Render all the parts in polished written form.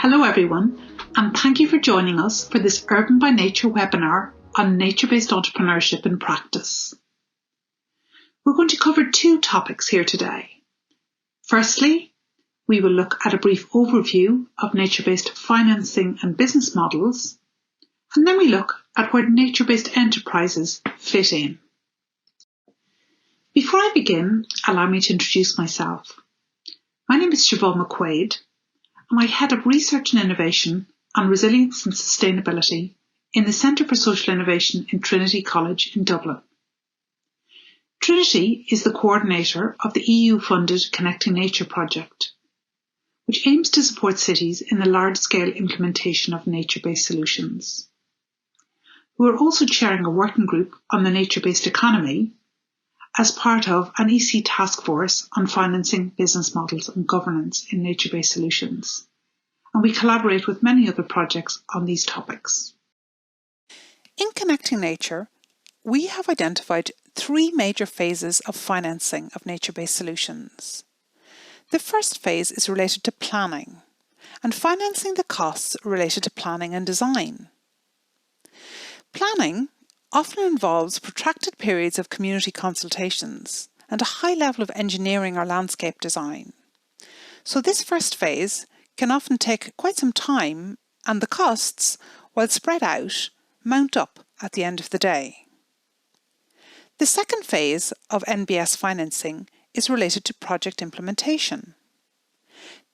Hello everyone, and thank you for joining us for this Urban by Nature webinar on nature-based entrepreneurship in practice. We're going to cover two topics here today. Firstly, we will look at a brief overview of nature-based financing and business models, and then we look at where nature-based enterprises fit in. Before I begin, allow me to introduce myself. My name is Siobhan McQuaid, and I head up research and innovation on resilience and sustainability in the Centre for Social Innovation in Trinity College in Dublin. Trinity is the coordinator of the EU-funded Connecting Nature project, which aims to support cities in the large-scale implementation of nature-based solutions. We are also chairing a working group on the nature-based economy as part of an EC task force on financing, business models and governance in nature-based solutions. And we collaborate with many other projects on these topics. In Connecting Nature, we have identified three major phases of financing of nature-based solutions. The first phase is related to planning and financing the costs related to planning and design. Planning often involves protracted periods of community consultations and a high level of engineering or landscape design. So this first phase can often take quite some time, and the costs, while spread out, mount up at the end of the day. The second phase of NBS financing is related to project implementation.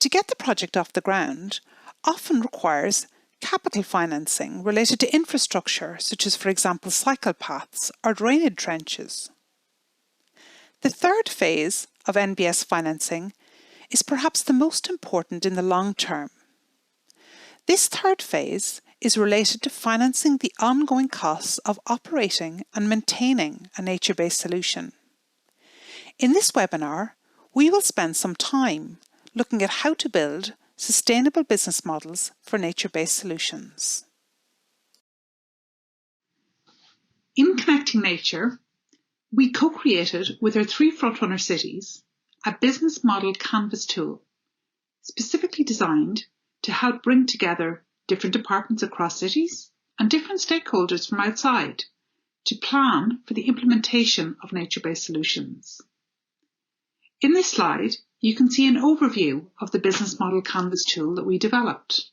To get the project off the ground often requires capital financing related to infrastructure, such as, for example, cycle paths or drainage trenches. The third phase of NBS financing is perhaps the most important in the long term. This third phase is related to financing the ongoing costs of operating and maintaining a nature-based solution. In this webinar, we will spend some time looking at how to build sustainable business models for nature-based solutions. In Connecting Nature, we co-created with our three frontrunner cities a business model canvas tool specifically designed to help bring together different departments across cities and different stakeholders from outside to plan for the implementation of nature-based solutions. In this slide, you can see an overview of the business model canvas tool that we developed.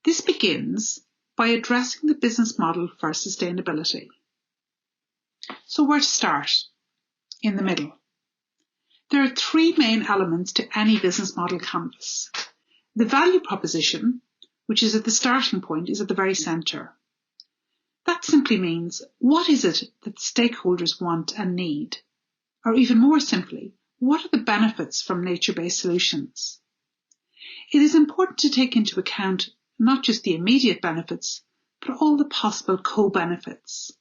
This begins by addressing the business model for sustainability. So where to start? In the middle. There are three main elements to any business model canvas. The value proposition, which is at the starting point, is at the very centre. That simply means, what is it that stakeholders want and need? Or even more simply, what are the benefits from nature-based solutions? It is important to take into account not just the immediate benefits, but all the possible co-benefits.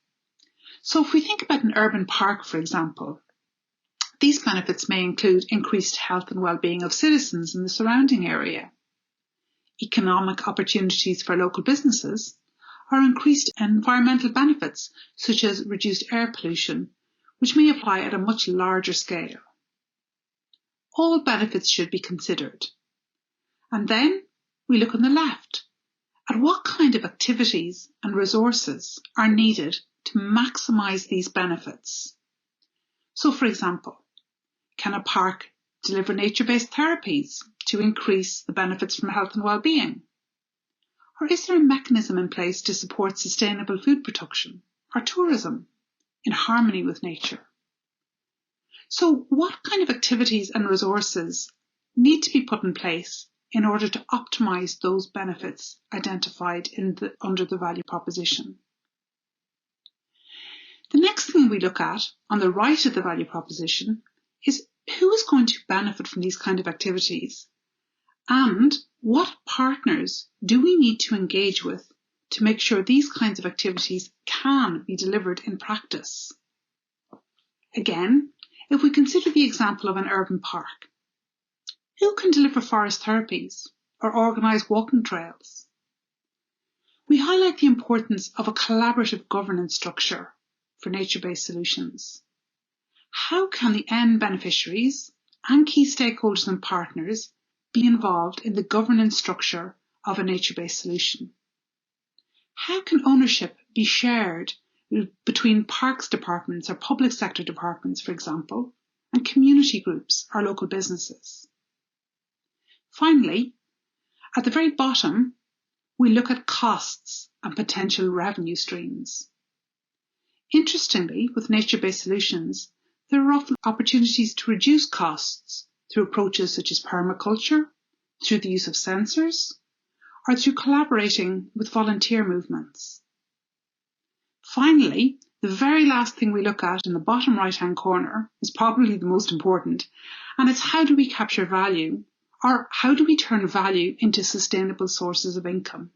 So if we think about an urban park, for example, these benefits may include increased health and well-being of citizens in the surrounding area, economic opportunities for local businesses, or increased environmental benefits such as reduced air pollution, which may apply at a much larger scale. All benefits should be considered. And then we look on the left at what kind of activities and resources are needed to maximise these benefits. So, for example, can a park deliver nature-based therapies to increase the benefits from health and well-being? Or is there a mechanism in place to support sustainable food production or tourism in harmony with nature? So what kind of activities and resources need to be put in place in order to optimise those benefits identified under the value proposition? The next thing we look at on the right of the value proposition is who is going to benefit from these kind of activities, and what partners do we need to engage with to make sure these kinds of activities can be delivered in practice. Again, if we consider the example of an urban park, who can deliver forest therapies or organise walking trails? We highlight the importance of a collaborative governance structure for nature-based solutions. How can the end beneficiaries and key stakeholders and partners be involved in the governance structure of a nature-based solution? How can ownership be shared between parks departments or public sector departments, for example, and community groups or local businesses? Finally, at the very bottom, we look at costs and potential revenue streams. Interestingly, with nature-based solutions, there are often opportunities to reduce costs through approaches such as permaculture, through the use of sensors, or through collaborating with volunteer movements. Finally, the very last thing we look at in the bottom right-hand corner is probably the most important, and it's how do we capture value, or how do we turn value into sustainable sources of income?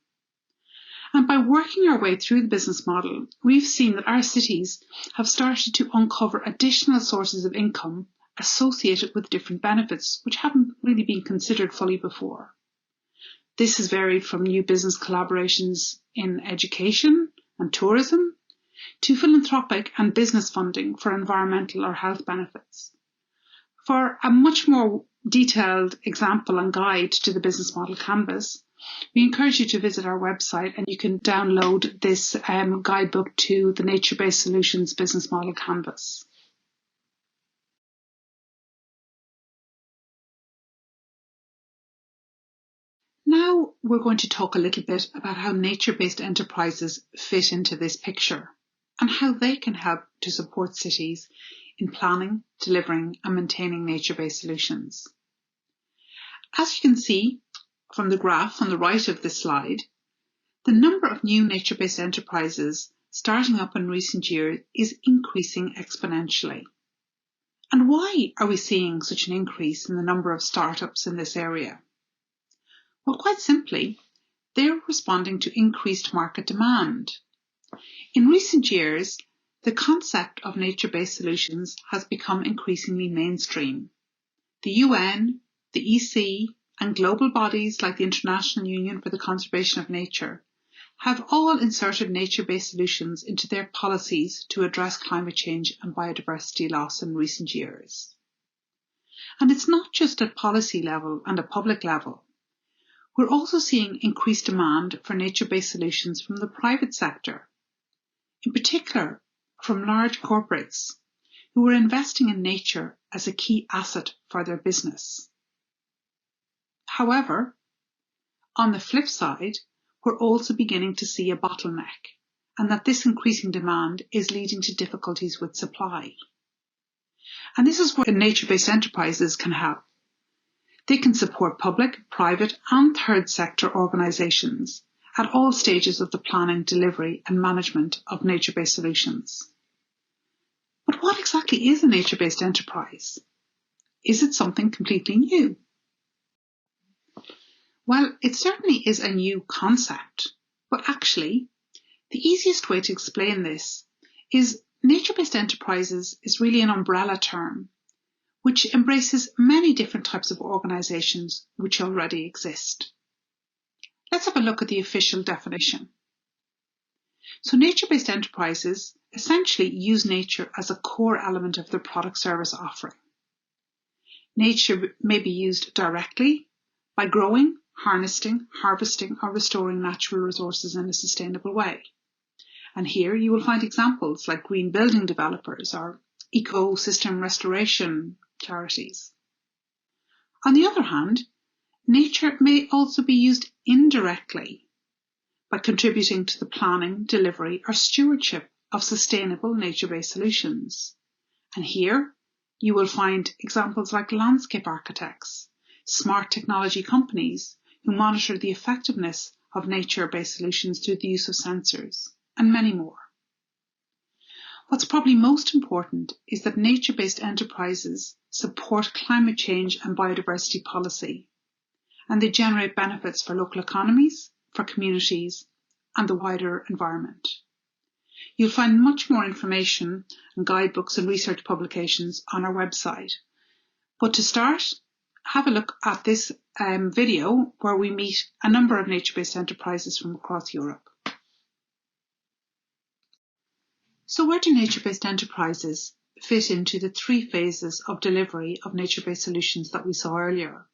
And by working our way through the business model, we've seen that our cities have started to uncover additional sources of income associated with different benefits, which haven't really been considered fully before. This has varied from new business collaborations in education and tourism to philanthropic and business funding for environmental or health benefits. For a much more detailed example and guide to the business model canvas, we encourage you to visit our website, and you can download this guidebook to the Nature-Based Solutions Business Model Canvas. Now we're going to talk a little bit about how nature-based enterprises fit into this picture and how they can help to support cities in planning, delivering and maintaining nature-based solutions. As you can see from the graph on the right of this slide, the number of new nature-based enterprises starting up in recent years is increasing exponentially. And why are we seeing such an increase in the number of startups in this area? Well, quite simply, they're responding to increased market demand. In recent years, the concept of nature-based solutions has become increasingly mainstream. The UN, the EC, and global bodies like the International Union for the Conservation of Nature have all inserted nature-based solutions into their policies to address climate change and biodiversity loss in recent years. And it's not just at policy level and at public level. We're also seeing increased demand for nature-based solutions from the private sector, in particular from large corporates who are investing in nature as a key asset for their business. However, on the flip side, we're also beginning to see a bottleneck, and that this increasing demand is leading to difficulties with supply. And this is where nature-based enterprises can help. They can support public, private and third sector organisations at all stages of the planning, delivery and management of nature-based solutions. But what exactly is a nature-based enterprise? Is it something completely new? Well, it certainly is a new concept, but actually, the easiest way to explain this is nature-based enterprises is really an umbrella term which embraces many different types of organisations which already exist. Let's have a look at the official definition. So nature-based enterprises essentially use nature as a core element of their product service offering. Nature may be used directly by growing, harnessing, harvesting or restoring natural resources in a sustainable way. And here you will find examples like green building developers or ecosystem restoration charities. On the other hand, nature may also be used indirectly by contributing to the planning, delivery or stewardship of sustainable nature-based solutions. And here you will find examples like landscape architects, smart technology companies who monitor the effectiveness of nature-based solutions through the use of sensors, and many more. What's probably most important is that nature-based enterprises support climate change and biodiversity policy, and they generate benefits for local economies, for communities, and the wider environment. You'll find much more information and guidebooks and research publications on our website. But to start, have a look at this video where we meet a number of nature-based enterprises from across Europe. So where do nature-based enterprises fit into the three phases of delivery of nature-based solutions that we saw earlier?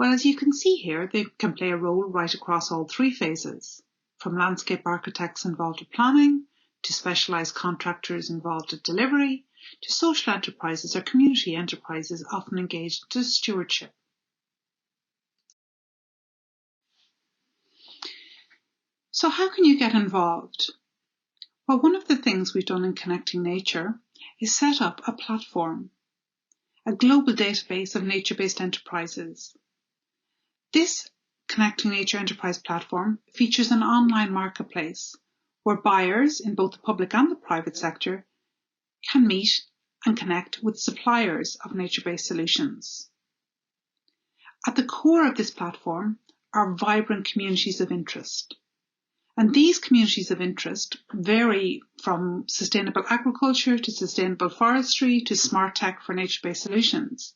Well, as you can see here, they can play a role right across all three phases, from landscape architects involved at planning, to specialised contractors involved at delivery, to social enterprises or community enterprises often engaged in stewardship. So how can you get involved? Well, one of the things we've done in Connecting Nature is set up a platform, a global database of nature-based enterprises. This Connecting Nature Enterprise platform features an online marketplace where buyers in both the public and the private sector can meet and connect with suppliers of nature-based solutions. At the core of this platform are vibrant communities of interest. And these communities of interest vary from sustainable agriculture to sustainable forestry to smart tech for nature-based solutions.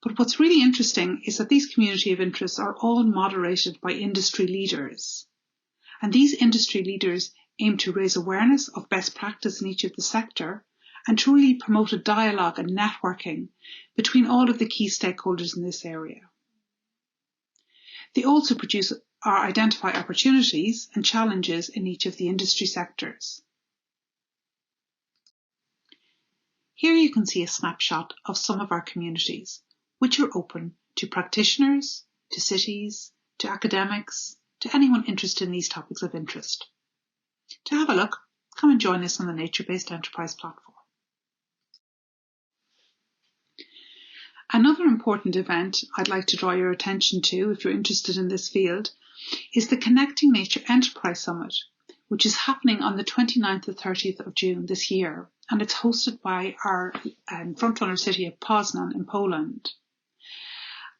But what's really interesting is that these community of interests are all moderated by industry leaders. And these industry leaders aim to raise awareness of best practice in each of the sector and to really promote a dialogue and networking between all of the key stakeholders in this area. They also produce or identify opportunities and challenges in each of the industry sectors. Here you can see a snapshot of some of our communities, which are open to practitioners, to cities, to academics, to anyone interested in these topics of interest. To have a look, come and join us on the NatureBased Enterprise platform. Another important event I'd like to draw your attention to, if you're interested in this field, is the Connecting Nature Enterprise Summit, which is happening on the 29th to 30th of June this year, and it's hosted by our frontrunner city of Poznan in Poland.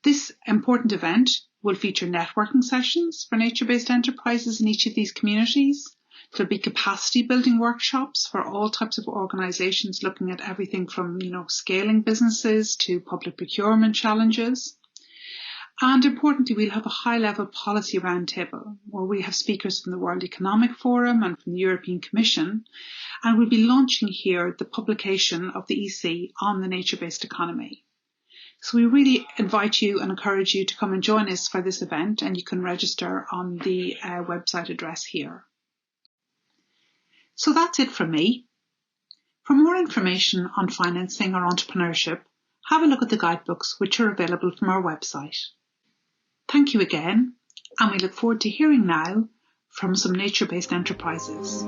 This important event will feature networking sessions for nature-based enterprises in each of these communities. There'll be capacity building workshops for all types of organisations looking at everything from, scaling businesses to public procurement challenges. And importantly, we'll have a high-level policy roundtable where we have speakers from the World Economic Forum and from the European Commission. And we'll be launching here the publication of the EC on the nature-based economy. So we really invite you and encourage you to come and join us for this event, and you can register on the website address here. So that's it from me. For more information on financing or entrepreneurship, have a look at the guidebooks which are available from our website. Thank you again, and we look forward to hearing now from some nature-based enterprises.